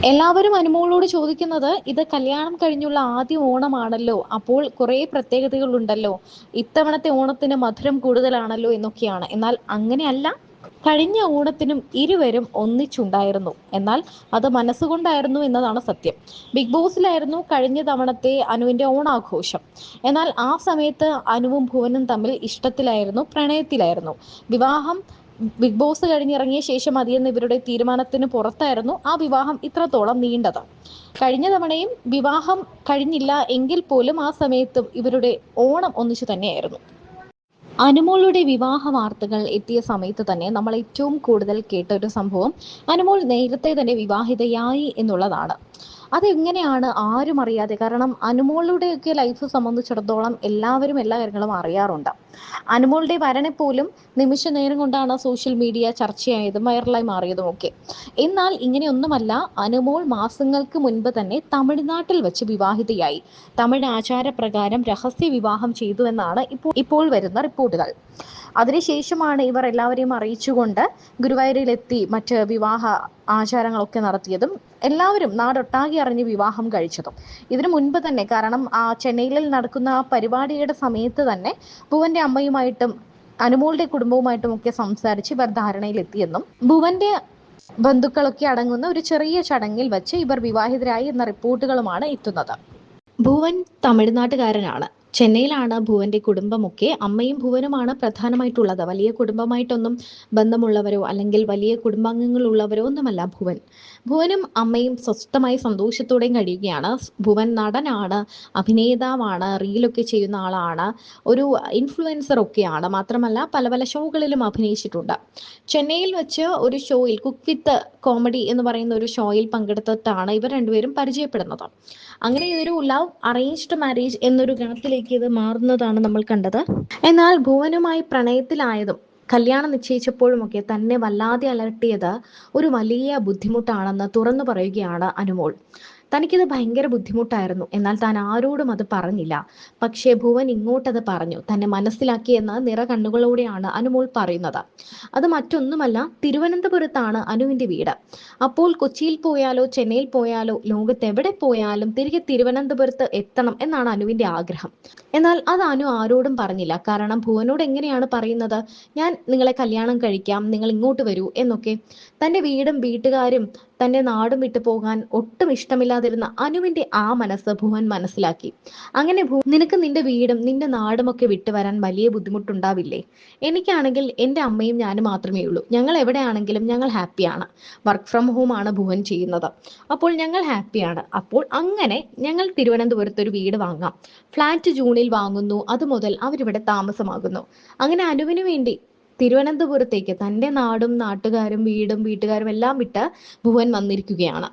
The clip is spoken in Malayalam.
എല്ലാവരും അനുമോളോട് ചോദിക്കുന്നത് ഇത് കല്യാണം കഴിഞ്ഞുള്ള ആദ്യ ഓണമാണല്ലോ, അപ്പോൾ കുറേ പ്രത്യേകതകളുണ്ടല്ലോ, ഇത്തവണത്തെ ഓണത്തിന് മധുരം കൂടുതലാണല്ലോ എന്നൊക്കെയാണ്. എന്നാൽ അങ്ങനെയല്ല. കഴിഞ്ഞ ഓണത്തിനും ഇരുവരും ഒന്നിച്ചുണ്ടായിരുന്നു. എന്നാൽ അത് മനസ്സുകൊണ്ടായിരുന്നു എന്നതാണ് സത്യം. ബിഗ് ബോസിലായിരുന്നു കഴിഞ്ഞ തവണത്തെ അനുവിന്റെ ഓണാഘോഷം. എന്നാൽ ആ സമയത്ത് അനുവും ഭുവനും തമ്മിൽ ഇഷ്ടത്തിലായിരുന്നു, പ്രണയത്തിലായിരുന്നു. വിവാഹം ബിഗ് ബോസ് കഴിഞ്ഞിറങ്ങിയ ശേഷം മതിയെന്ന് ഇവരുടെ തീരുമാനത്തിന് പുറത്തായിരുന്നു ആ വിവാഹം ഇത്രത്തോളം നീണ്ടത്. കഴിഞ്ഞ തവണയും വിവാഹം കഴിഞ്ഞില്ല എങ്കിൽ പോലും ആ സമയത്തും ഇവരുടെ ഓണം ഒന്നിച്ചു തന്നെയായിരുന്നു. അനുമോളുടെ വിവാഹ വാർത്തകൾ എത്തിയ സമയത്ത് തന്നെ നമ്മൾ ഏറ്റവും കൂടുതൽ കേട്ട ഒരു സംഭവം അനുമോൾ നേരത്തെ തന്നെ വിവാഹിതയായി എന്നുള്ളതാണ്. അതെങ്ങനെയാണ് ആരും അറിയാതെ, കാരണം അനുമോളുടെയൊക്കെ ലൈഫ് സംബന്ധിച്ചിടത്തോളം എല്ലാവരും എല്ലാ കാര്യങ്ങളും അറിയാറുണ്ട്. അനുമോളുടെ വരനെ പോലും നിമിഷ നേരം കൊണ്ടാണ് സോഷ്യൽ മീഡിയ ചർച്ചയായതും വൈറലായി മാറിയതും ഒക്കെ. എന്നാൽ ഇങ്ങനെയൊന്നുമല്ല. അനുമോൾ മാസങ്ങൾക്ക് മുൻപ് തന്നെ തമിഴ്നാട്ടിൽ വെച്ച് വിവാഹിതയായി. തമിഴ് ആചാരപ്രകാരം രഹസ്യ വിവാഹം ചെയ്തു എന്നാണ് ഇപ്പോൾ വരുന്ന റിപ്പോർട്ടുകൾ. അതിനുശേഷമാണ് ഇവർ എല്ലാവരെയും അറിയിച്ചുകൊണ്ട് ഗുരുവായൂരിലെത്തി മറ്റ് വിവാഹ ആചാരങ്ങളൊക്കെ നടത്തിയതും എല്ലാവരും നാടൊട്ടാകെ അറിഞ്ഞ് വിവാഹം കഴിച്ചതും. ഇതിനു മുൻപ് തന്നെ, കാരണം ചെന്നൈയിൽ നടക്കുന്ന ആ പരിപാടിയുടെ സമയത്ത് തന്നെ ഭുവന്റെ അമ്മയുമായിട്ടും അനുമോളുടെ കുടുംബവുമായിട്ടും ഒക്കെ സംസാരിച്ച് ഇവർ ധാരണയിലെത്തിയെന്നും ഭുവന്റെ ബന്ധുക്കളൊക്കെ അടങ്ങുന്ന ഒരു ചെറിയ ചടങ്ങിൽ വെച്ച് ഇവർ വിവാഹിതരായി എന്ന റിപ്പോർട്ടുകളുമാണ് എത്തുന്നത്. ഭുവൻ തമിഴ്നാട്ടുകാരനാണ്. ചെന്നൈയിലാണ് ഭുവന്റെ കുടുംബമൊക്കെ. അമ്മയും ഭുവനുമാണ് പ്രധാനമായിട്ടുള്ളത്. വലിയ കുടുംബമായിട്ടൊന്നും ബന്ധമുള്ളവരോ അല്ലെങ്കിൽ വലിയ കുടുംബാംഗങ്ങളുള്ളവരോ ഒന്നുമല്ല ഭുവൻ. ഭുവനും അമ്മയും സ്വസ്ഥമായി സന്തോഷത്തോടെയും കഴിയുകയാണ്. ഭുവൻ നടനാണ്, അഭിനേതാവാണ്, റീലൊക്കെ ചെയ്യുന്ന ആളാണ്, ഒരു ഇൻഫ്ലുവൻസർ ഒക്കെയാണ്. മാത്രമല്ല പല പല ഷോകളിലും അഭിനയിച്ചിട്ടുണ്ട്. ചെന്നൈയിൽ വെച്ച് ഒരു ഷോയിൽ, കുക്ക് വിത്ത് കോമഡി എന്ന് പറയുന്ന ഒരു ഷോയിൽ പങ്കെടുത്തിട്ടാണ് ഇവർ രണ്ടുപേരും പരിചയപ്പെടുന്നത്. അങ്ങനെ ഇതൊരു ലവ് അറേഞ്ച്ഡ് മാരേജ് എന്നൊരു ഗണത്തിലേക്ക് ഇത് മാറുന്നതാണ് നമ്മൾ കണ്ടത്. എന്നാൽ ഭുവനുമായി പ്രണയത്തിലായതും കല്യാണം നിശ്ചയിച്ചപ്പോഴുമൊക്കെ തന്നെ വല്ലാതെ അലട്ടിയത് ഒരു വലിയ ബുദ്ധിമുട്ടാണെന്ന് തുറന്നു പറയുകയാണ് അനുമോൾ. തനിക്കിത് ഭയങ്കര ബുദ്ധിമുട്ടായിരുന്നു. എന്നാൽ താൻ ആരോടും അത് പറഞ്ഞില്ല. പക്ഷേ ഭുവൻ ഇങ്ങോട്ടത് പറഞ്ഞു, തന്നെ മനസ്സിലാക്കിയെന്ന് നിറകണ്ണുകളോടെയാണ് അനുമോൾ പറയുന്നത്. അത് മറ്റൊന്നുമല്ല, തിരുവനന്തപുരത്താണ് അനുവിന്റെ വീട്. അപ്പോൾ കൊച്ചിയിൽ പോയാലോ ചെന്നൈയിൽ പോയാലോ ലോകത്ത് എവിടെ പോയാലും തിരികെ തിരുവനന്തപുരത്ത് എത്തണം എന്നാണ് അനുവിന്റെ ആഗ്രഹം. എന്നാൽ അത് അനു ആരോടും പറഞ്ഞില്ല. കാരണം ഭുവനോട് എങ്ങനെയാണ് പറയുന്നത്, ഞാൻ നിങ്ങളെ കല്യാണം കഴിക്കാം, നിങ്ങൾ ഇങ്ങോട്ട് വരൂ എന്നൊക്കെ. തൻ്റെ വീടും വീട്ടുകാരും തൻ്റെ നാടും വിട്ടു പോകാൻ ഒട്ടും ഇഷ്ടമില്ലാതിരുന്ന അനുവിന്റെ ആ മനസ്സ് ഭുവൻ മനസ്സിലാക്കി. അങ്ങനെ നിനക്ക് നിന്റെ വീടും നിന്റെ നാടും ഒക്കെ വിട്ടുവരാൻ വലിയ ബുദ്ധിമുട്ടുണ്ടാവില്ലേ? എനിക്കാണെങ്കിൽ എൻ്റെ അമ്മയും ഞാനും മാത്രമേ ഉള്ളൂ. ഞങ്ങൾ എവിടെയാണെങ്കിലും ഞങ്ങൾ ഹാപ്പിയാണ്. വർക്ക് ഫ്രം ഹോം ആണ് ഭുവൻ ചെയ്യുന്നത്. അപ്പോൾ ഞങ്ങൾ ഹാപ്പിയാണ്. അപ്പോൾ അങ്ങനെ ഞങ്ങൾ തിരുവനന്തപുരത്ത് ഒരു വീട് വാങ്ങാം. ഫ്ലാറ്റ് ജൂണിൽ വാങ്ങുന്നു. അതുമുതൽ അവരിവിടെ താമസമാകുന്നു. അങ്ങനെ അനുവിന് വേണ്ടി തിരുവനന്തപുരത്തേക്ക് തൻ്റെ നാടും നാട്ടുകാരും വീടും വീട്ടുകാരും എല്ലാം വിട്ട് ഭുവൻ വന്നിരിക്കുകയാണ്.